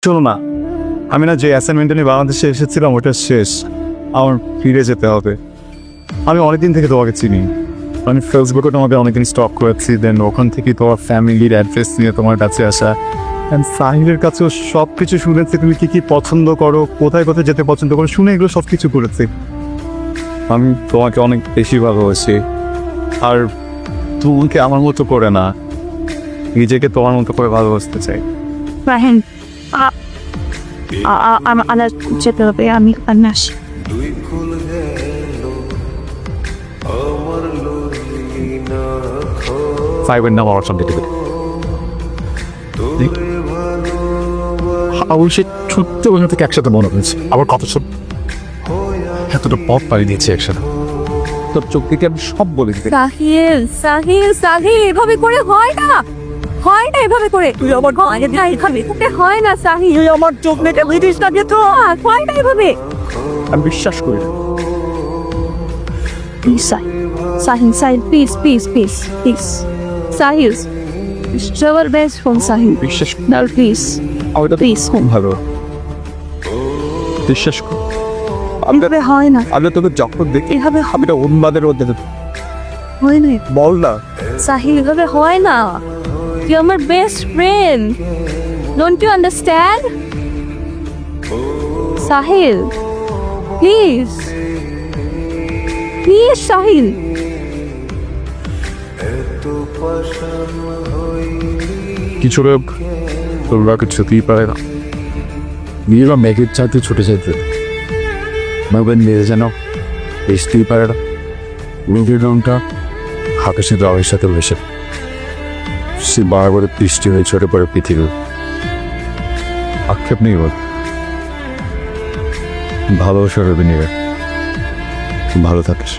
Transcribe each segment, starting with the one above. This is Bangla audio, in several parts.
চলো না, আমি না যে অ্যাসাইনমেন্ট নিয়ে বাংলাদেশে এসেছিলাম ওটা শেষ, আমার ফিরে যেতে হবে। আমি অনেকদিন থেকে তোমাকে চিনি, আমি ফেসবুকে তোমাকে অনেকদিন স্টক করেছি, দেন ওখান থেকে তোমার ফ্যামিলির অ্যাড্রেস নিয়ে তোমার কাছে আসা, অ্যান্ড সাহিলের কাছেও সব কিছু শুনেছি, তুমি কী কী পছন্দ করো, কোথায় কোথায় যেতে পছন্দ করো, শুনে এগুলো সব কিছু করেছি। আমি তোমাকে অনেক বেশি ভালোবাসি, আর তোমাকে আমার মতো করে না, নিজেকে তোমার মতো করে ভালোবাসতে চাই। রাহেন আমার যেতে হবে, আমি আসি। ফাইভের নাম আমার সামনে দেবে। আমার সে ছোট্ট বেলা থেকে একসাথে মনে হয়েছে, আবার কত সব এতটা পথ পাড়ি দিয়েছে একসাথে। তোর চোখ থেকে আমি সব বলে দিতে। সাহিল সাহিল সাহিল এভাবে করে হয় না, হয় না এভাবে করে। তুই আমার এভাবে হয় না সাহিল, তুই আমার চোখ দেখে বুঝিস না যে তো হয় না এভাবে। আমি বিশ্বাস করি না। Sahil Sahil please please please please Sahil, travel best from Sahil, বিশ্বাস না প্লিজ আমি তো প্লিজ। খুব ভালো, বিশ্বাস কর। এভাবে হয় না, আমি তোকে যখন দেখি এভাবে আমি তো উন্মাদের মধ্যে হয় না বল না। সাহিল, এভাবে হয় না। তুই আমার best friend, don't you understand? Sahil please please Sahil. কিছু লোক তোমরা কিছুতেই পারে না, নিজেরা মেঘের চাইতে ছুটে যেতে মেঘের নিয়ে যেন বেসতেই পারে না। মেঘের রঙটা আকাশে দাওয়ার সাথে ভেসে, সে বারবার বৃষ্টি হয়ে ছড়ে পড়ে পৃথিবী। আক্ষেপ নেই বল, ভালোবাসা রবি নিবে, ভালো থাকিস।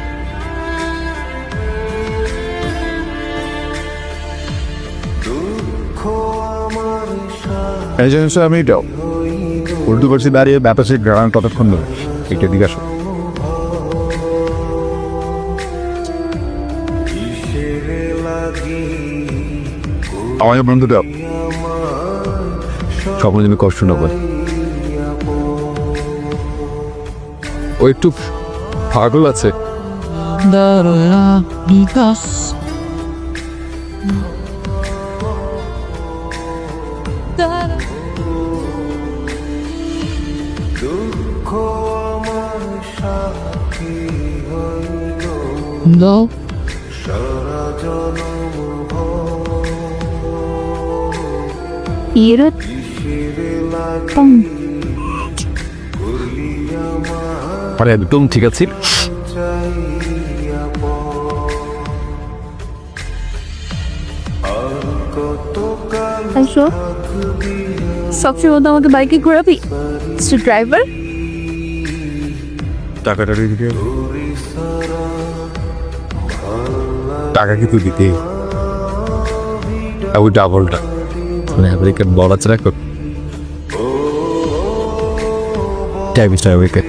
এই জিনিস আমি এটাও উল্টো করছি দাঁড়িয়ে ব্যাপারে গ্রাম কতক্ষণ ধরে এটা দিকে আসো। আমার বন্ধুটা স্বপ্ন তুমি কষ্ট না করে, ও একটু পাগল আছে। No. আরে একদম ঠিক আছে। সবসময় মতো আমাকে বাইকে ঘোরাবি ড্রাইভার? টাকাটা দিতে টাকা কিন্তু দিতে ওই ডাবলটা আমেরিকান বল আছে রাখো টাইম স্টার উইকেট।